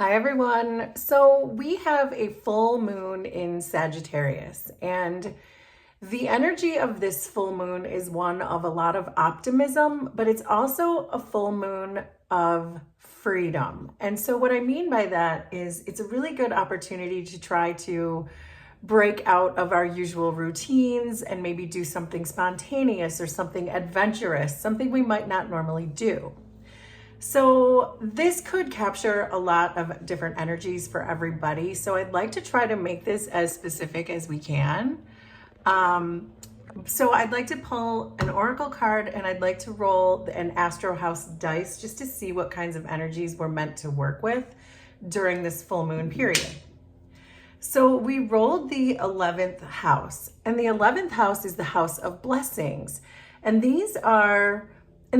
Hi everyone. So we have a full moon in Sagittarius, and the energy of this full moon is one of a lot of optimism, but it's also a full moon of freedom. And so what I mean by that is it's a really good opportunity to try to break out of our usual routines and maybe do something spontaneous or something adventurous, something we might not normally do. So this could capture a lot of different energies for everybody. So I'd like to try to make this as specific as we can. So I'd like to pull an oracle card and I'd like to roll an Astro House dice just to see what kinds of energies we're meant to work with during this full moon period. So we rolled the 11th house, and the 11th house is the house of blessings. And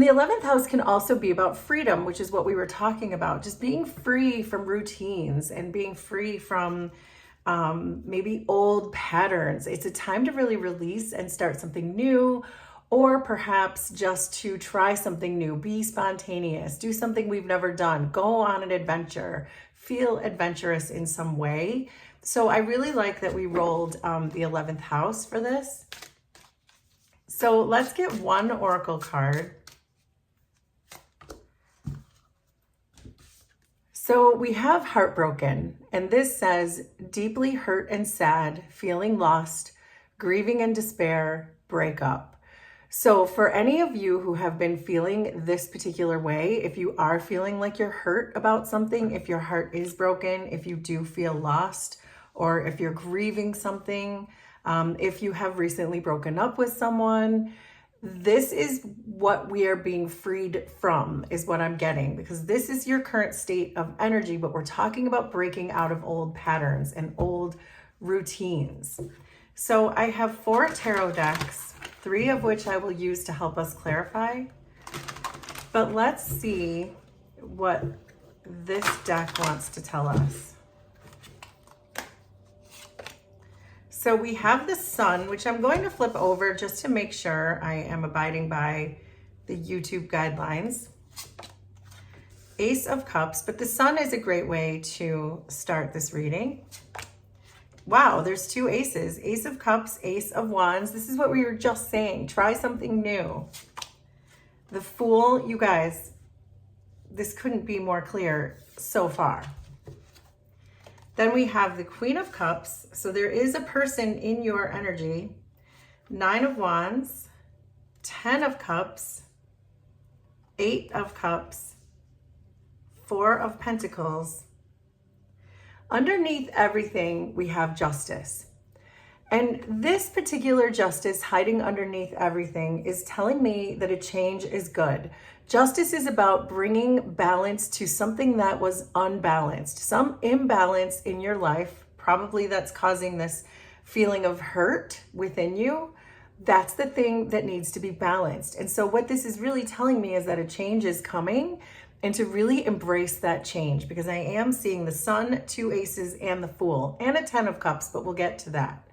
the 11th house can also be about freedom, which is what we were talking about, just being free from routines and being free from maybe old patterns. It's a time to really release and start something new, or perhaps just to try something new, be spontaneous, do something we've never done, go on an adventure, feel adventurous in some way. So I really like that we rolled the 11th house for this. So let's get one oracle card. So we have heartbroken, and this says deeply hurt and sad, feeling lost, grieving and despair, break up. So for any of you who have been feeling this particular way, if you are feeling like you're hurt about something, if your heart is broken, if you do feel lost, or if you're grieving something, if you have recently broken up with someone, this is what we are being freed from, is what I'm getting, because this is your current state of energy, but we're talking about breaking out of old patterns and old routines. So I have 4 tarot decks, 3 of which I will use to help us clarify. But let's see what this deck wants to tell us. So we have the Sun, which I'm going to flip over just to make sure I am abiding by the YouTube guidelines. Ace of Cups, but the Sun is a great way to start this reading. Wow, there's 2 aces. Ace of Cups, Ace of Wands. This is what we were just saying. Try something new. The Fool, you guys, this couldn't be more clear so far. Then we have the Queen of Cups. So there is a person in your energy. 9 of Wands, 10 of Cups, 8 of Cups, 4 of Pentacles. Underneath everything, we have Justice. And this particular Justice hiding underneath everything is telling me that a change is good. Justice is about bringing balance to something that was unbalanced, some imbalance in your life. Probably that's causing this feeling of hurt within you. That's the thing that needs to be balanced. And so what this is really telling me is that a change is coming, and to really embrace that change, because I am seeing the Sun, 2 aces, and the Fool, and a 10 of Cups, but we'll get to that.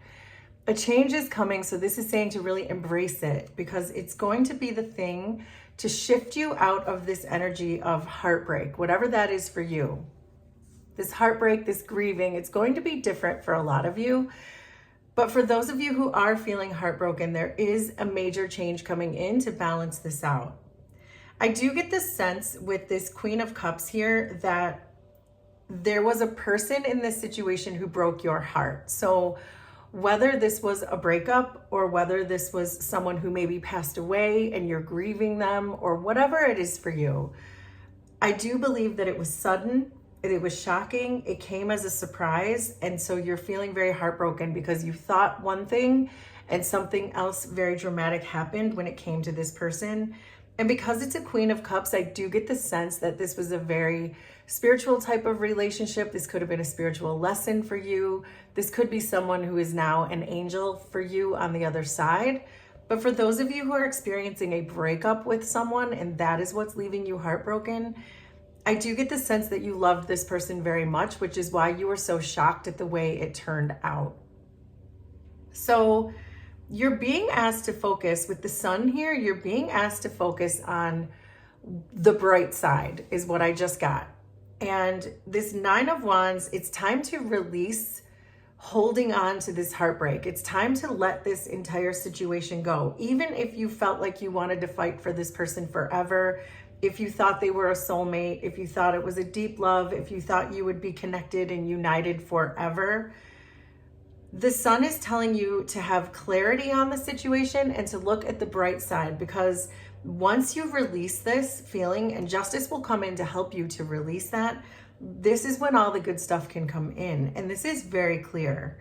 A change is coming, so this is saying to really embrace it, because it's going to be the thing to shift you out of this energy of heartbreak, whatever that is for you. This heartbreak, this grieving, it's going to be different for a lot of you. But for those of you who are feeling heartbroken, there is a major change coming in to balance this out. I do get this sense with this Queen of Cups here that there was a person in this situation who broke your heart. So whether this was a breakup or whether this was someone who maybe passed away and you're grieving them, or whatever it is for you, I do believe that it was sudden, it was shocking, it came as a surprise, and so you're feeling very heartbroken because you thought one thing and something else very dramatic happened when it came to this person. And because it's a Queen of Cups, I do get the sense that this was a very spiritual type of relationship. This could have been a spiritual lesson for you. This could be someone who is now an angel for you on the other side. But for those of you who are experiencing a breakup with someone and that is what's leaving you heartbroken, I do get the sense that you loved this person very much, which is why you were so shocked at the way it turned out. So you're being asked to focus with the Sun here. You're being asked to focus on the bright side is what I just got. And this Nine of Wands, it's time to release holding on to this heartbreak. It's time to let this entire situation go. Even if you felt like you wanted to fight for this person forever, if you thought they were a soulmate, if you thought it was a deep love, if you thought you would be connected and united forever, the sun is telling you to have clarity on the situation and to look at the bright side, because once you release this feeling, and justice will come in to help you to release that, this is when all the good stuff can come in. And this is very clear.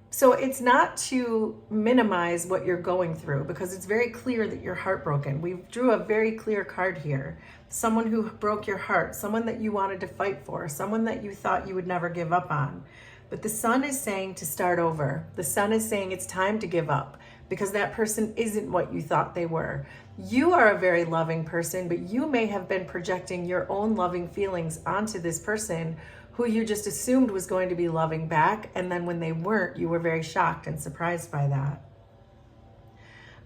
So it's not to minimize what you're going through, because it's very clear that you're heartbroken. We drew a very clear card here. Someone who broke your heart, someone that you wanted to fight for, someone that you thought you would never give up on. But the sun is saying to start over. The sun is saying it's time to give up, because that person isn't what you thought they were. You are a very loving person, but you may have been projecting your own loving feelings onto this person who you just assumed was going to be loving back. And then when they weren't, you were very shocked and surprised by that.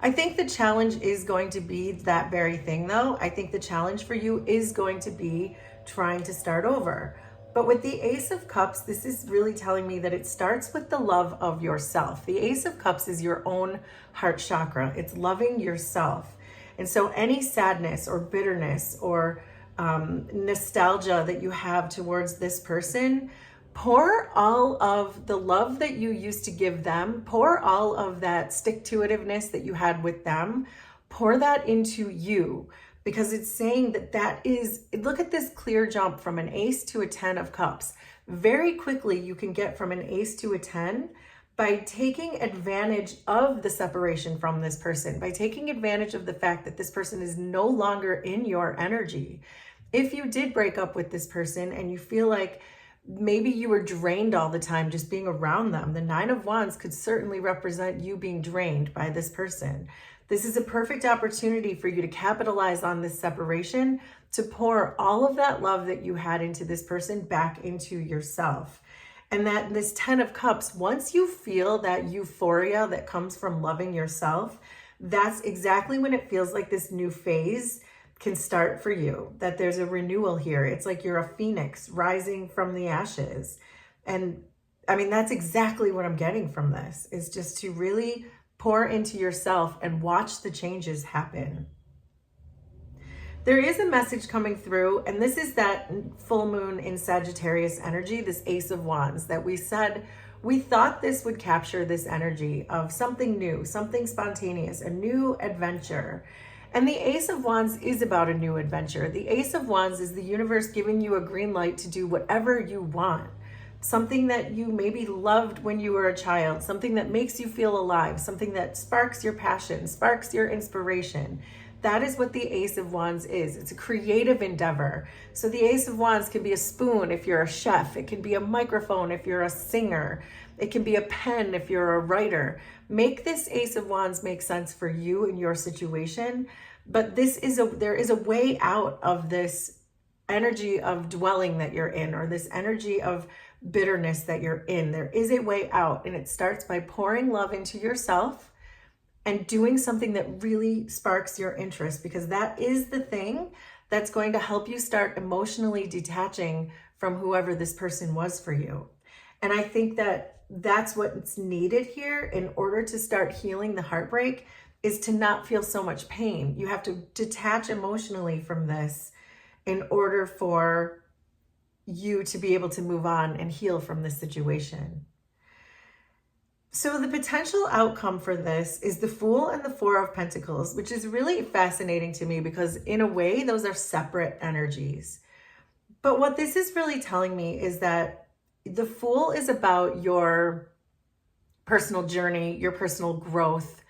I think the challenge is going to be that very thing, though. I think the challenge for you is going to be trying to start over. But with the Ace of Cups, this is really telling me that it starts with the love of yourself. The Ace of Cups is your own heart chakra. It's loving yourself. And so any sadness or bitterness or nostalgia that you have towards this person, pour all of the love that you used to give them, pour all of that stick-to-itiveness that you had with them, pour that into you. Because it's saying that is, look at this clear jump from an ace to a 10 of cups. Very quickly, you can get from an ace to a 10 by taking advantage of the separation from this person, by taking advantage of the fact that this person is no longer in your energy. If you did break up with this person and you feel like maybe you were drained all the time just being around them, the Nine of Wands could certainly represent you being drained by this person. This is a perfect opportunity for you to capitalize on this separation, to pour all of that love that you had into this person back into yourself. And that this 10 of Cups, once you feel that euphoria that comes from loving yourself, that's exactly when it feels like this new phase can start for you, that there's a renewal here. It's like you're a phoenix rising from the ashes. And I mean, that's exactly what I'm getting from this, is just to really pour into yourself and watch the changes happen. There is a message coming through, and this is that full moon in Sagittarius energy, this Ace of Wands, that we said we thought this would capture this energy of something new, something spontaneous, a new adventure. And the Ace of Wands is about a new adventure. The Ace of Wands is the universe giving you a green light to do whatever you want. Something that you maybe loved when you were a child, something that makes you feel alive, something that sparks your passion, sparks your inspiration. That is what the Ace of Wands is. It's a creative endeavor. So the Ace of Wands can be a spoon if you're a chef. It can be a microphone if you're a singer. It can be a pen if you're a writer. Make this Ace of Wands make sense for you and your situation. But there is a way out of this energy of dwelling that you're in, or this energy of bitterness that you're in. There is a way out, and it starts by pouring love into yourself and doing something that really sparks your interest, because that is the thing that's going to help you start emotionally detaching from whoever this person was for you. And I think that that's what's needed here in order to start healing the heartbreak, is to not feel so much pain. You have to detach emotionally from this in order for you to be able to move on and heal from this situation. So the potential outcome for this is the Fool and the Four of Pentacles, which is really fascinating to me, because in a way, those are separate energies. But what this is really telling me is that the Fool is about your personal journey, your personal growth.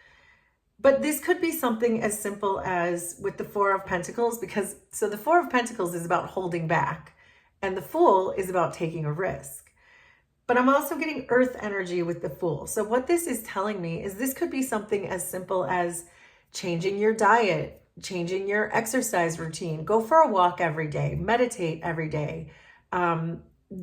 But this could be something as simple as with the Four of Pentacles, because so the Four of Pentacles is about holding back, and the Fool is about taking a risk. But I'm also getting earth energy with the Fool. So what this is telling me is this could be something as simple as changing your diet, changing your exercise routine, go for a walk every day, meditate every day,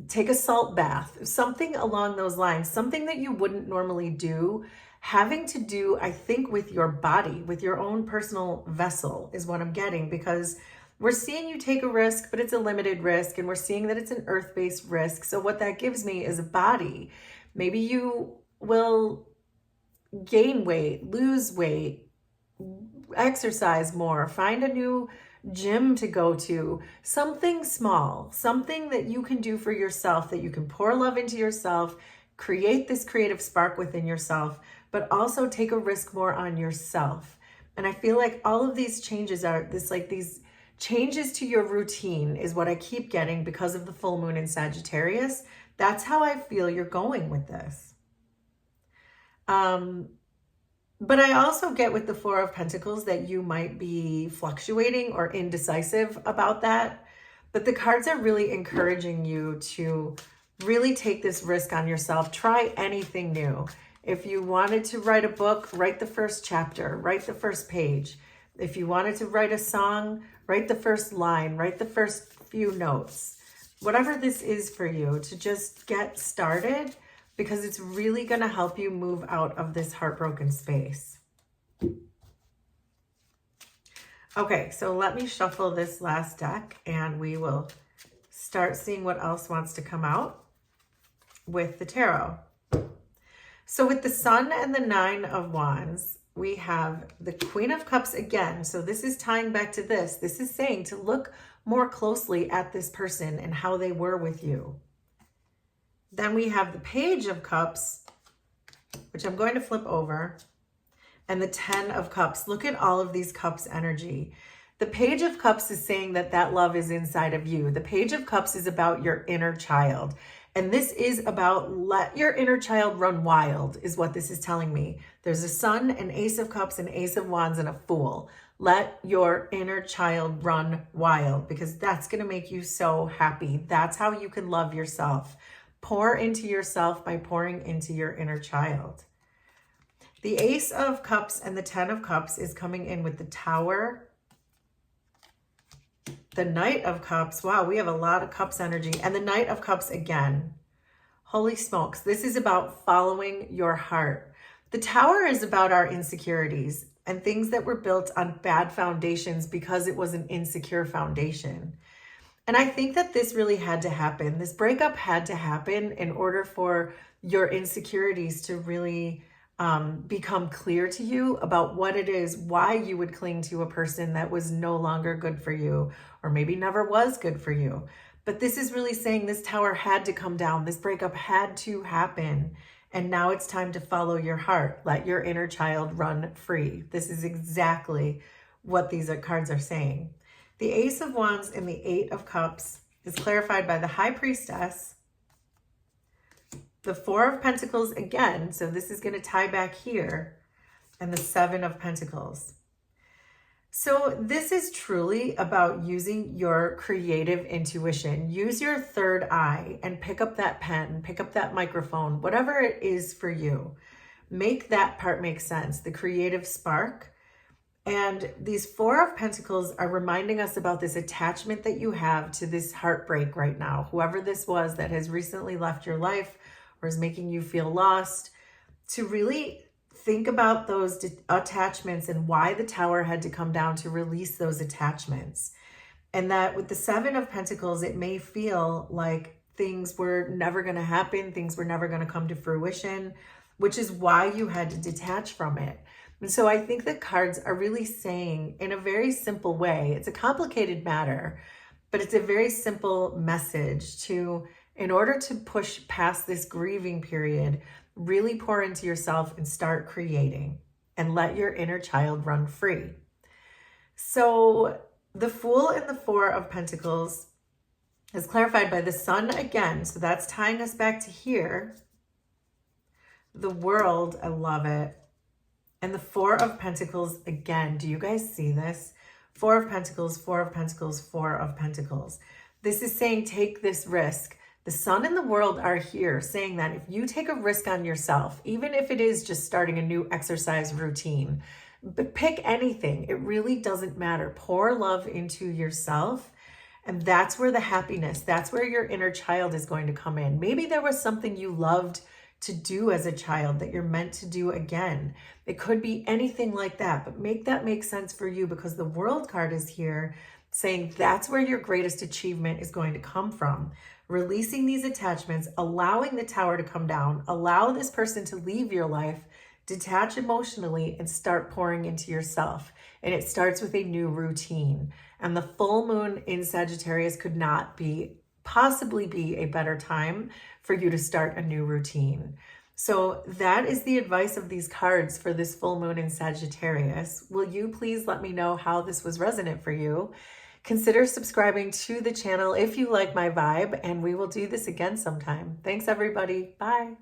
take a salt bath, something along those lines, something that you wouldn't normally do, having to do, I think, with your body, with your own personal vessel is what I'm getting, because we're seeing you take a risk, but it's a limited risk. And we're seeing that it's an earth-based risk. So what that gives me is a body. Maybe you will gain weight, lose weight, exercise more, find a new gym to go to, something small, something that you can do for yourself, that you can pour love into yourself, create this creative spark within yourself, but also take a risk more on yourself. And I feel like all of these changes are these changes to your routine is what I keep getting because of the full moon in Sagittarius. That's how I feel you're going with this. But I also get with the Four of Pentacles that you might be fluctuating or indecisive about that. But the cards are really encouraging you to really take this risk on yourself. Try anything new. If you wanted to write a book, write the first chapter, write the first page. If you wanted to write a song, write the first line, write the first few notes. Whatever this is for you, to just get started, because it's really going to help you move out of this heartbroken space. Okay, so let me shuffle this last deck and we will start seeing what else wants to come out with the tarot. So with the Sun and the Nine of Wands, we have the Queen of Cups again. So this is tying back to this. This is saying to look more closely at this person and how they were with you. Then we have the Page of Cups, which I'm going to flip over, and the Ten of Cups. Look at all of these cups energy. The Page of Cups is saying that that love is inside of you. The Page of Cups is about your inner child. And this is about let your inner child run wild, is what this is telling me. There's a Sun, an Ace of Cups, an Ace of Wands, and a Fool. Let your inner child run wild, because that's going to make you so happy. That's how you can love yourself. Pour into yourself by pouring into your inner child. The Ace of Cups and the Ten of Cups is coming in with the Tower. The Knight of Cups. Wow, we have a lot of cups energy. And the Knight of Cups again. Holy smokes. This is about following your heart. The Tower is about our insecurities and things that were built on bad foundations because it was an insecure foundation. And I think that this really had to happen. This breakup had to happen in order for your insecurities to really become clear to you about what it is, why you would cling to a person that was no longer good for you, or maybe never was good for you. But this is really saying this tower had to come down. This breakup had to happen. And now it's time to follow your heart. Let your inner child run free. This is exactly what these cards are saying. The Ace of Wands and the Eight of Cups is clarified by the High Priestess. The Four of Pentacles again, so this is going to tie back here, and the Seven of Pentacles. So this is truly about using your creative intuition. Use your third eye and pick up that pen, pick up that microphone, whatever it is for you. Make that part make sense, the creative spark. And these Four of Pentacles are reminding us about this attachment that you have to this heartbreak right now. Whoever this was that has recently left your life or is making you feel lost, to really think about those attachments and why the Tower had to come down to release those attachments. And that with the Seven of Pentacles, it may feel like things were never going to happen, things were never going to come to fruition, which is why you had to detach from it. And so I think the cards are really saying in a very simple way, it's a complicated matter, but it's a very simple message to, in order to push past this grieving period, really pour into yourself and start creating and let your inner child run free. So the Fool and the Four of Pentacles is clarified by the Sun again. So that's tying us back to here. The World, I love it. And the Four of Pentacles again. Do you guys see this? Four of Pentacles, Four of Pentacles, Four of Pentacles. This is saying take this risk. The Sun and the World are here saying that if you take a risk on yourself, even if it is just starting a new exercise routine, but pick anything, it really doesn't matter. Pour love into yourself. And that's where the happiness, that's where your inner child is going to come in. Maybe there was something you loved to do as a child that you're meant to do again. It could be anything like that, but make that make sense for you, because the World card is here saying that's where your greatest achievement is going to come from. Releasing these attachments, allowing the tower to come down, allow this person to leave your life, detach emotionally, and start pouring into yourself. And it starts with a new routine. And the full moon in Sagittarius could not possibly be a better time for you to start a new routine. So that is the advice of these cards for this full moon in Sagittarius. Will you please let me know how this was resonant for you? Consider subscribing to the channel if you like my vibe, and we will do this again sometime. Thanks, everybody. Bye.